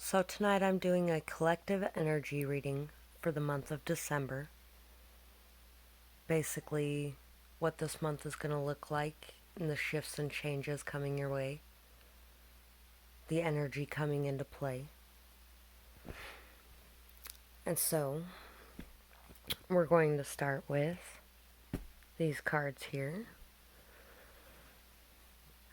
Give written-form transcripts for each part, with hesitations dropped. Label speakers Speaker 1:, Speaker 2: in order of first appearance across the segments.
Speaker 1: So tonight I'm doing a collective energy reading for the month of December. Basically, what this month is going to look like and the shifts and changes coming your way. The energy coming into play. And so, we're going to start with these cards here.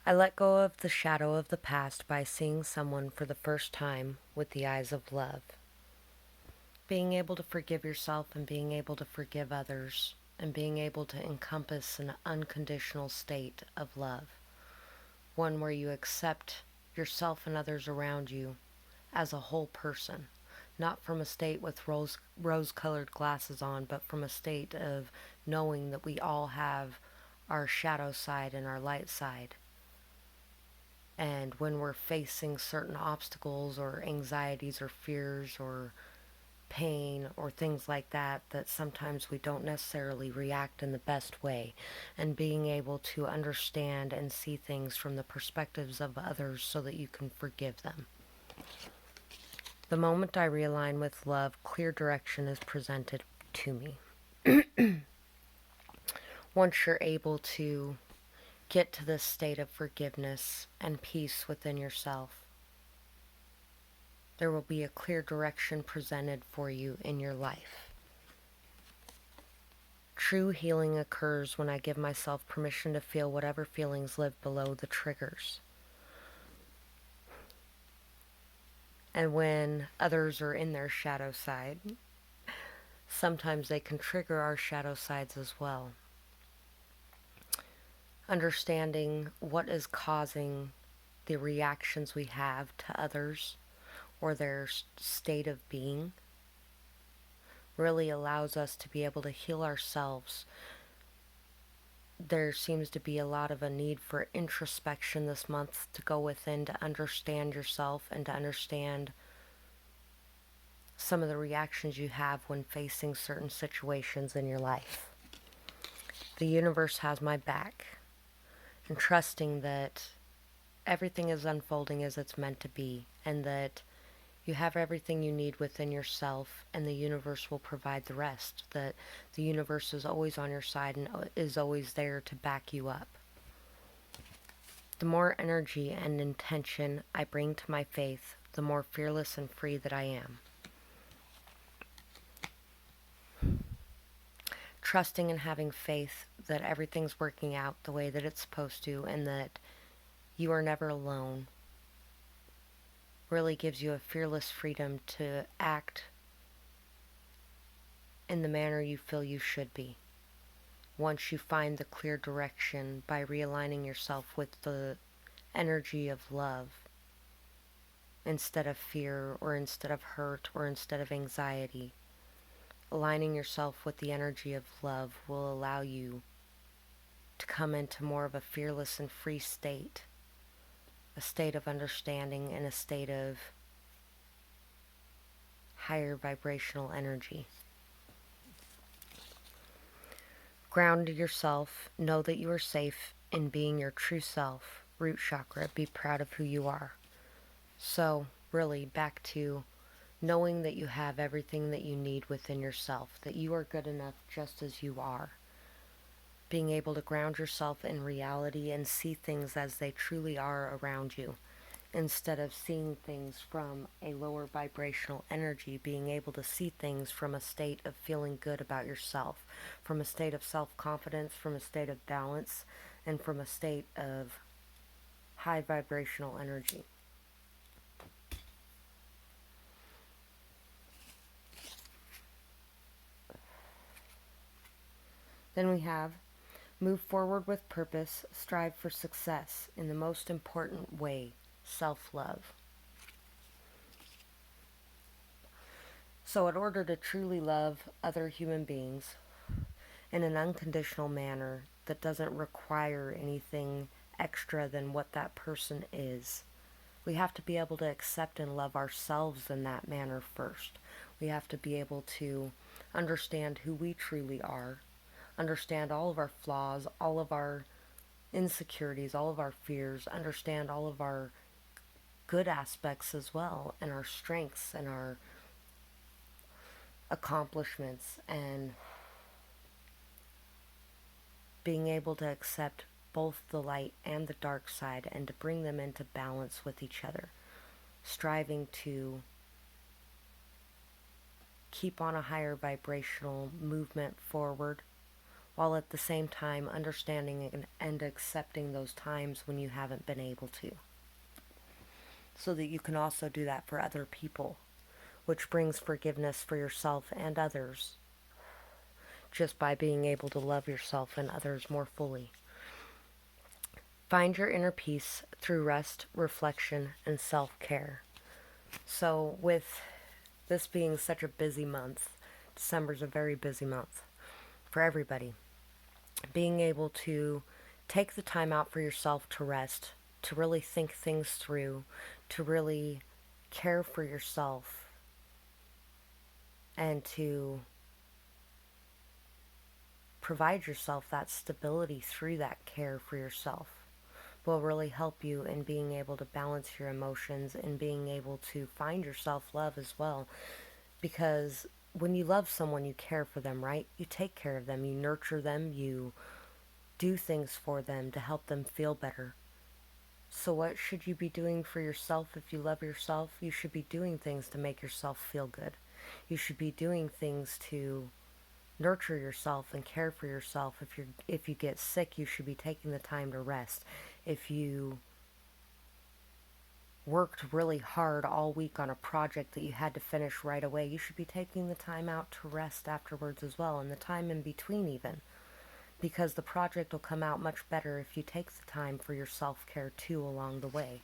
Speaker 1: I let go of the shadow of the past by seeing someone for the first time with the eyes of love. Being able to forgive yourself and being able to forgive others and being able to encompass an unconditional state of love. One where you accept yourself and others around you as a whole person, not from a state with rose-colored glasses on, but from a state of knowing that we all have our shadow side and our light side. And when we're facing certain obstacles or anxieties or fears or pain or things like that, that sometimes we don't necessarily react in the best way, and being able to understand and see things from the perspectives of others so that you can forgive them. The moment I realign with love, clear direction is presented to me. Once you're able to get to this state of forgiveness and peace within yourself, there will be a clear direction presented for you in your life. True healing occurs when I give myself permission to feel whatever feelings live below the triggers. And when others are in their shadow side, sometimes they can trigger our shadow sides as well. Understanding what is causing the reactions we have to others or their state of being really allows us to be able to heal ourselves. There seems to be a lot of a need for introspection this month, to go within, to understand yourself and to understand some of the reactions you have when facing certain situations in your life. The universe has my back, and trusting that everything is unfolding as it's meant to be, and that you have everything you need within yourself, and the universe will provide the rest. That the universe is always on your side and is always there to back you up. The more energy and intention I bring to my faith, the more fearless and free that I am. Trusting and having faith that everything's working out the way that it's supposed to, and that you are never alone, really gives you a fearless freedom to act in the manner you feel you should be. Once you find the clear direction by realigning yourself with the energy of love, instead of fear or instead of hurt or instead of anxiety, aligning yourself with the energy of love will allow you to come into more of a fearless and free state, a state of understanding and a state of higher vibrational energy. Ground yourself, know that you are safe in being your true self. Root chakra, be proud of who you are. So, really, back to knowing that you have everything that you need within yourself, that you are good enough just as you are. Being able to ground yourself in reality and see things as they truly are around you, instead of seeing things from a lower vibrational energy, being able to see things from a state of feeling good about yourself, from a state of self-confidence, from a state of balance, and from a state of high vibrational energy. Then we have move forward with purpose, strive for success in the most important way, self-love. So in order to truly love other human beings in an unconditional manner that doesn't require anything extra than what that person is, we have to be able to accept and love ourselves in that manner first. We have to be able to understand who we truly are, understand all of our flaws, all of our insecurities, all of our fears, understand all of our good aspects as well, and our strengths and our accomplishments, and being able to accept both the light and the dark side and to bring them into balance with each other, striving to keep on a higher vibrational movement forward, while at the same time understanding and accepting those times when you haven't been able to, so that you can also do that for other people, which brings forgiveness for yourself and others, just by being able to love yourself and others more fully. Find your inner peace through rest, reflection, and self-care. So with this being such a busy month, December's a very busy month for everybody. Being able to take the time out for yourself to rest, to really think things through, to really care for yourself, and to provide yourself that stability through that care for yourself will really help you in being able to balance your emotions and being able to find your self-love as well. Because when you love someone, you care for them, right? You take care of them, you nurture them, you do things for them to help them feel better. So what should you be doing for yourself if you love yourself? You should be doing things to make yourself feel good. You should be doing things to nurture yourself and care for yourself. If you get sick, you should be taking the time to rest. If you worked really hard all week on a project that you had to finish right away, you should be taking the time out to rest afterwards as well, and the time in between even, because the project will come out much better if you take the time for your self-care too along the way.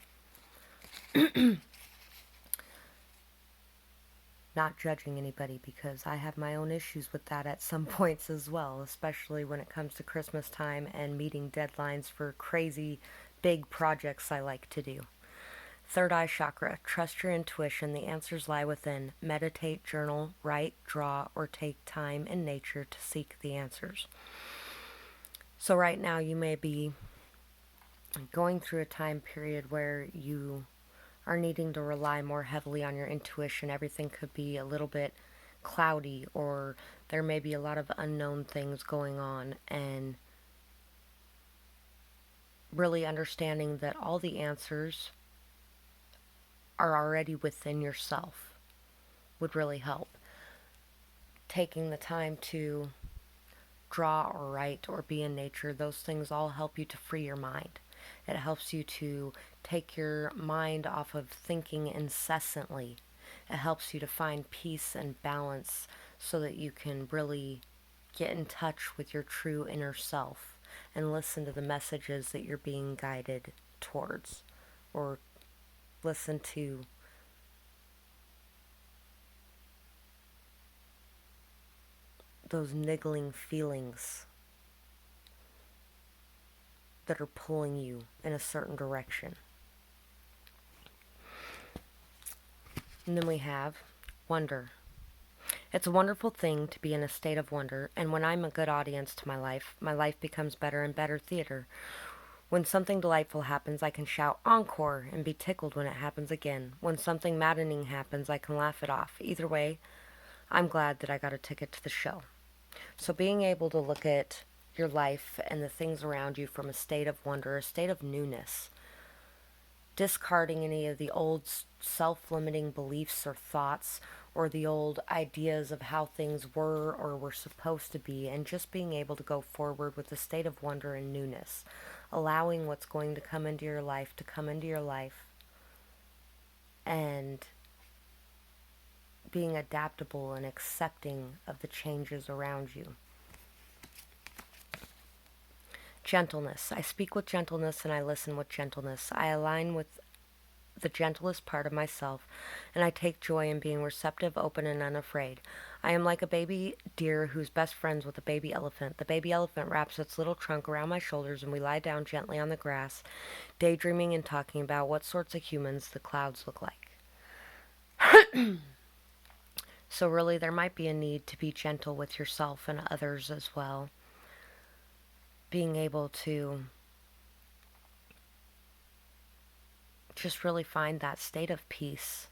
Speaker 1: Not judging anybody, because I have my own issues with that at some points as well, especially when it comes to Christmas time and meeting deadlines for crazy big projects I like to do. Third eye chakra. Trust your intuition. The answers lie within. Meditate, journal, write, draw, or take time in nature to seek the answers. So right now you may be going through a time period where you are needing to rely more heavily on your intuition. Everything could be a little bit cloudy, or there may be a lot of unknown things going on, and really understanding that all the answers are already within yourself would really help. Taking the time to draw or write or be in nature, those things all help you to free your mind. It helps you to take your mind off of thinking incessantly. It helps you to find peace and balance so that you can really get in touch with your true inner self and listen to the messages that you're being guided towards, or listen to those niggling feelings that are pulling you in a certain direction. And then we have wonder. It's a wonderful thing to be in a state of wonder, and when I'm a good audience to my life becomes better and better theater. When something delightful happens, I can shout encore and be tickled when it happens again. When something maddening happens, I can laugh it off. Either way, I'm glad that I got a ticket to the show. So being able to look at your life and the things around you from a state of wonder, a state of newness, discarding any of the old self-limiting beliefs or thoughts, or the old ideas of how things were or were supposed to be, and just being able to go forward with a state of wonder and newness, allowing what's going to come into your life to come into your life, and being adaptable and accepting of the changes around you. Gentleness. I speak with gentleness and I listen with gentleness. I align with the gentlest part of myself, and I take joy in being receptive, open, and unafraid. I am like a baby deer who's best friends with a baby elephant. The baby elephant wraps its little trunk around my shoulders, and we lie down gently on the grass, daydreaming and talking about what sorts of humans the clouds look like. So really, there might be a need to be gentle with yourself and others as well. Being able to just really find that state of peace.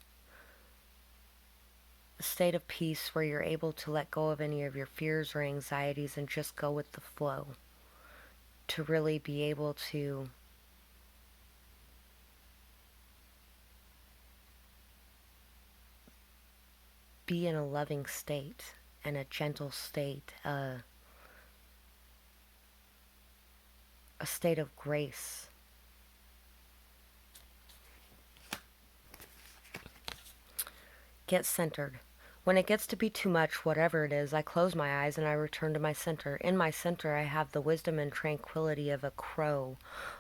Speaker 1: A state of peace where you're able to let go of any of your fears or anxieties and just go with the flow. To really be able to be in a loving state and a gentle state, a state of grace. Get centered. When it gets to be too much, whatever it is, I close my eyes and I return to my center. In my center, I have the wisdom and tranquility of a crow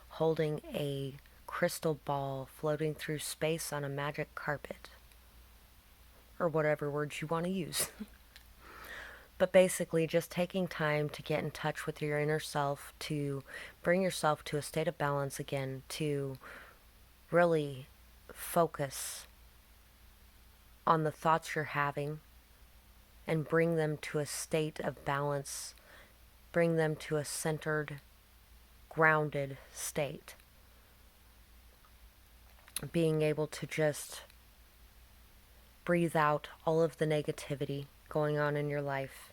Speaker 1: holding a crystal ball floating through space on a magic carpet. Or whatever words you want to use. But basically, just taking time to get in touch with your inner self, to bring yourself to a state of balance again, to really focus on the thoughts you're having and bring them to a state of balance, bring them to a centered, grounded state. Being able to just breathe out all of the negativity going on in your life,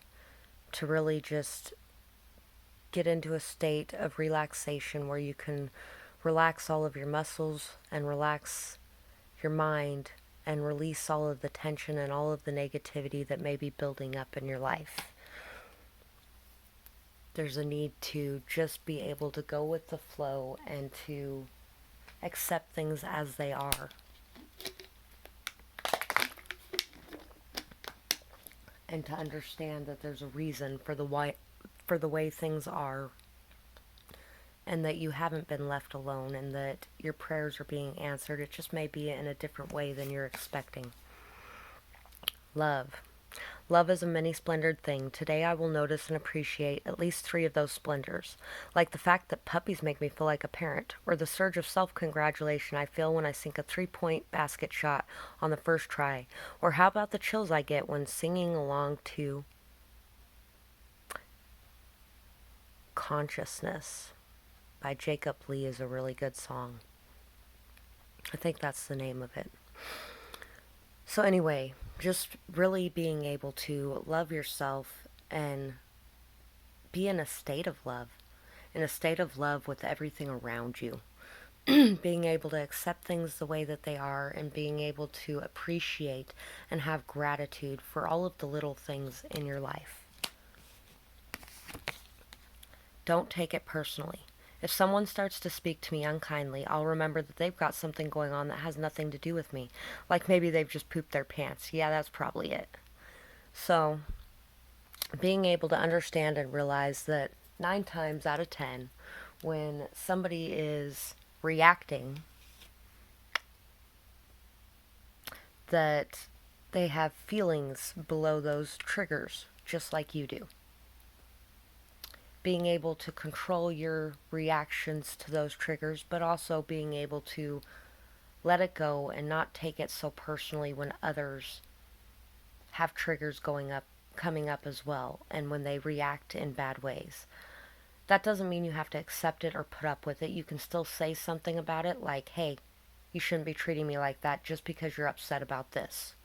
Speaker 1: to really just get into a state of relaxation where you can relax all of your muscles and relax your mind and release all of the tension and all of the negativity that may be building up in your life. There's a need to just be able to go with the flow and to accept things as they are. And to understand that there's a reason for the way things are, and that you haven't been left alone, and that your prayers are being answered. It just may be in a different way than you're expecting. Love. Love is a many-splendored thing. Today I will notice and appreciate at least 3 of those splendors, like the fact that puppies make me feel like a parent, or the surge of self-congratulation I feel when I sink a 3-point basket shot on the first try, or how about the chills I get when singing along to Consciousness by Jacob Lee is a really good song. I think that's the name of it. So anyway, just really being able to love yourself and be in a state of love, with everything around you. Being able to accept things the way that they are and being able to appreciate and have gratitude for all of the little things in your life. Don't take it personally. If someone starts to speak to me unkindly, I'll remember that they've got something going on that has nothing to do with me. Like maybe they've just pooped their pants. Yeah, that's probably it. So, being able to understand and realize that 9 times out of 10, when somebody is reacting, that they have feelings below those triggers, just like you do. Being able to control your reactions to those triggers, but also being able to let it go and not take it so personally when others have triggers coming up as well, and when they react in bad ways. That doesn't mean you have to accept it or put up with it. You can still say something about it, like, hey, you shouldn't be treating me like that just because you're upset about this.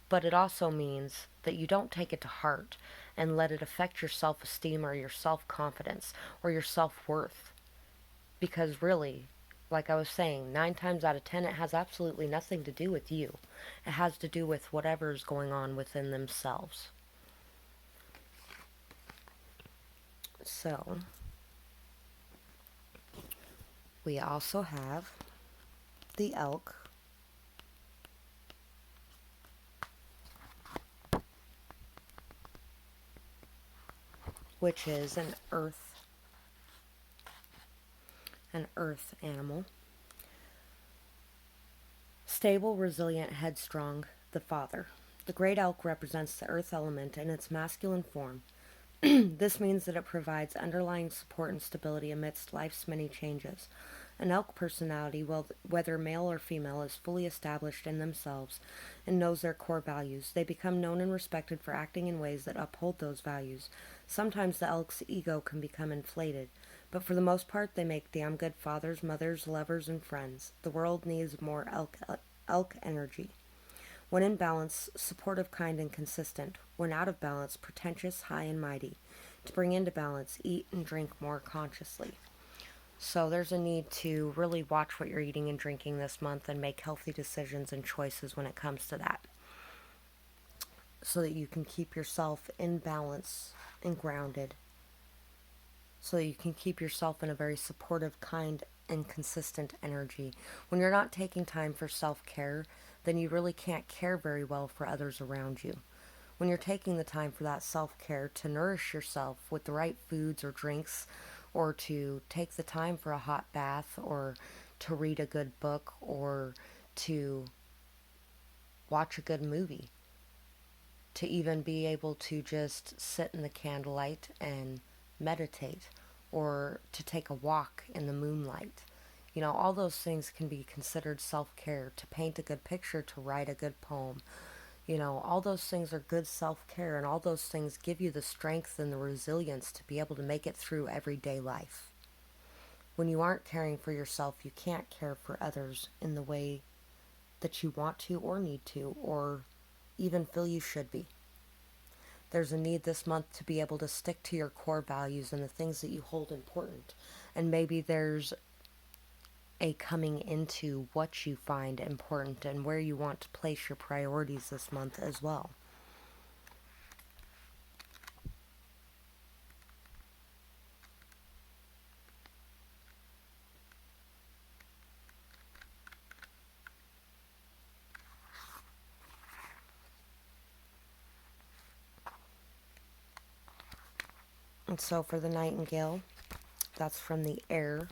Speaker 1: But it also means that you don't take it to heart and let it affect your self-esteem or your self-confidence or your self-worth. Because really, like I was saying, 9 times out of 10, it has absolutely nothing to do with you. It has to do with whatever's going on within themselves. So, we also have the elk, which is an earth animal. Stable, resilient, headstrong, the father. The great elk represents the earth element in its masculine form. This means that it provides underlying support and stability amidst life's many changes. An elk personality, whether male or female, is fully established in themselves and knows their core values. They become known and respected for acting in ways that uphold those values. Sometimes the elk's ego can become inflated, But for the most part, they make damn good fathers, mothers, lovers, and friends. The world needs more elk energy. When in balance, supportive, kind, and consistent. When out of balance, pretentious, high, and mighty. To bring into balance, eat and drink more consciously. So there's a need to really watch what you're eating and drinking this month and make healthy decisions and choices when it comes to that, so that you can keep yourself in balance and grounded, so that you can keep yourself in a very supportive, kind, and consistent energy. When you're not taking time for self-care, then you really can't care very well for others around you. When you're taking the time for that self-care to nourish yourself with the right foods or drinks, or to take the time for a hot bath, or to read a good book, or to watch a good movie, to even be able to just sit in the candlelight and meditate, or to take a walk in the moonlight. You know, all those things can be considered self-care. To paint a good picture, to write a good poem. You know, all those things are good self-care, and all those things give you the strength and the resilience to be able to make it through everyday life. When you aren't caring for yourself, you can't care for others in the way that you want to or need to, or even feel you should be. There's a need this month to be able to stick to your core values and the things that you hold important. And maybe there's a coming into what you find important and where you want to place your priorities this month as well. And so for the Nightingale, that's from the air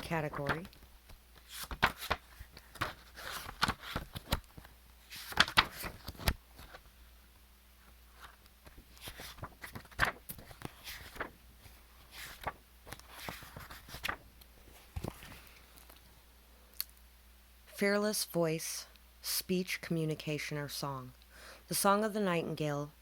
Speaker 1: category. Fearless voice, speech, communication, or song. The song of the nightingale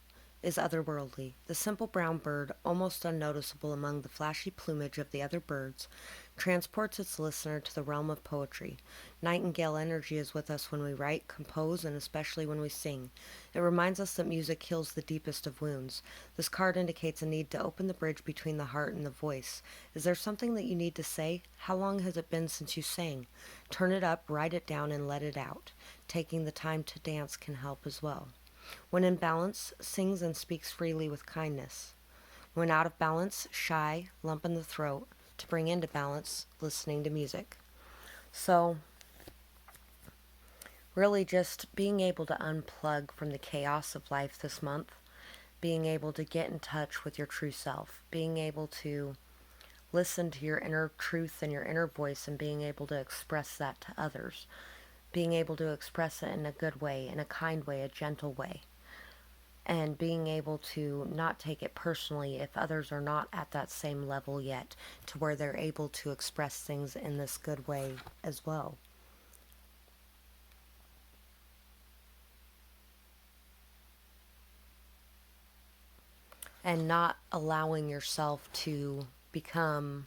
Speaker 1: is otherworldly. The simple brown bird, almost unnoticeable among the flashy plumage of the other birds, transports its listener to the realm of poetry. Nightingale energy is with us when we write, compose, and especially when we sing. It reminds us that music heals the deepest of wounds. This card indicates a need to open the bridge between the heart and the voice. Is there something that you need to say? How long has it been since you sang? Turn it up, write it down, and let it out. Taking the time to dance can help as well. When in balance, sings and speaks freely with kindness. When out of balance, shy, lump in the throat. To bring into balance, listening to music. So, really just being able to unplug from the chaos of life this month, being able to get in touch with your true self, being able to listen to your inner truth and your inner voice, and being able to express that to others, being able to express it in a good way, in a kind way, a gentle way, and being able to not take it personally if others are not at that same level yet, to where they're able to express things in this good way as well. And not allowing yourself to become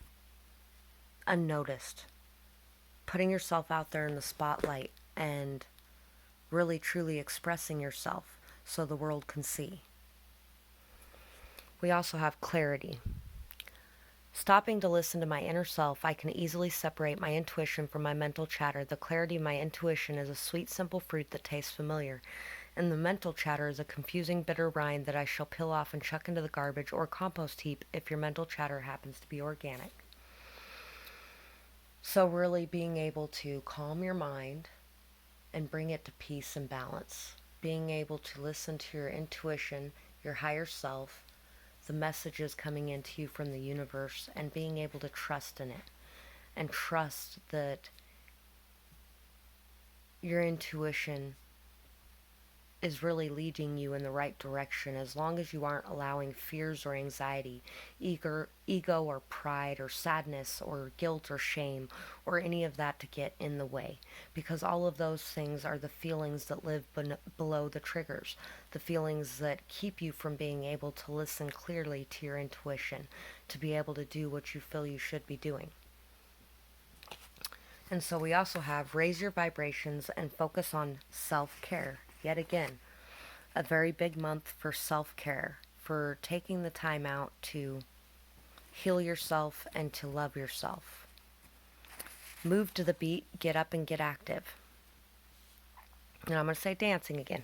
Speaker 1: unnoticed. Putting yourself out there in the spotlight and really truly expressing yourself so the world can see. We also have clarity. Stopping to listen to my inner self, I can easily separate my intuition from my mental chatter. The clarity of my intuition is a sweet, simple fruit that tastes familiar, and the mental chatter is a confusing, bitter rind that I shall peel off and chuck into the garbage or compost heap if your mental chatter happens to be organic. So really being able to calm your mind and bring it to peace and balance. Being able to listen to your intuition, your higher self, the messages coming into you from the universe, and being able to trust in it. And trust that your intuition is really leading you in the right direction, as long as you aren't allowing fears or anxiety, ego or pride or sadness or guilt or shame or any of that to get in the way. Because all of those things are the feelings that live below the triggers, the feelings that keep you from being able to listen clearly to your intuition, to be able to do what you feel you should be doing. And so we also have raise your vibrations and focus on self care. Yet again, a very big month for self care, for taking the time out to heal yourself and to love yourself. Move to the beat, get up and get active. And I'm going to say dancing again.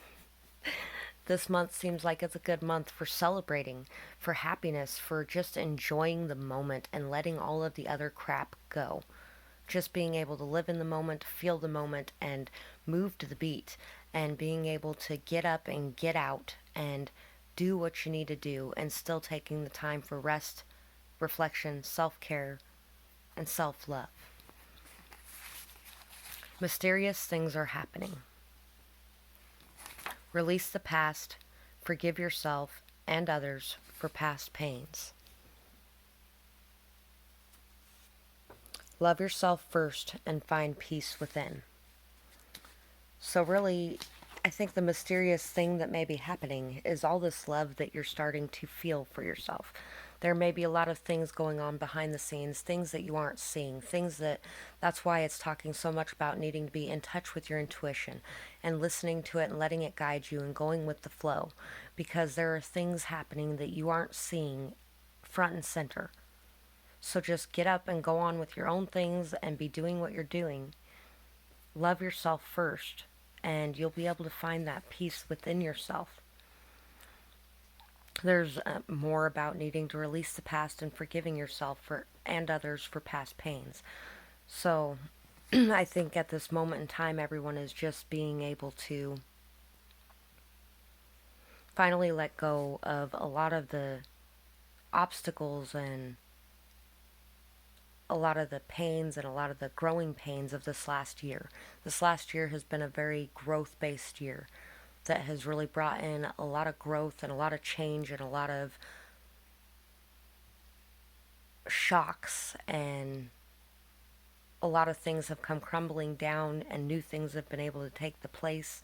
Speaker 1: This month seems like it's a good month for celebrating, for happiness, for just enjoying the moment and letting all of the other crap go. Just being able to live in the moment, feel the moment, and move to the beat, and being able to get up and get out and do what you need to do, and still taking the time for rest, reflection, self care, and self love. Mysterious things are happening. Release the past, forgive yourself and others for past pains. Love yourself first and find peace within. So, really, I think the mysterious thing that may be happening is all this love that you're starting to feel for yourself. There may be a lot of things going on behind the scenes, things that you aren't seeing, things that's why it's talking so much about needing to be in touch with your intuition and listening to it and letting it guide you and going with the flow, because there are things happening that you aren't seeing front and center. So just get up and go on with your own things and be doing what you're doing. Love yourself first, and you'll be able to find that peace within yourself. There's more about needing to release the past and forgiving yourself for and others for past pains. So I think at this moment in time, everyone is just being able to finally let go of a lot of the obstacles and a lot of the pains and a lot of the growing pains of this last year. This last year has been a very growth based year that has really brought in a lot of growth and a lot of change and a lot of shocks, and a lot of things have come crumbling down and new things have been able to take the place.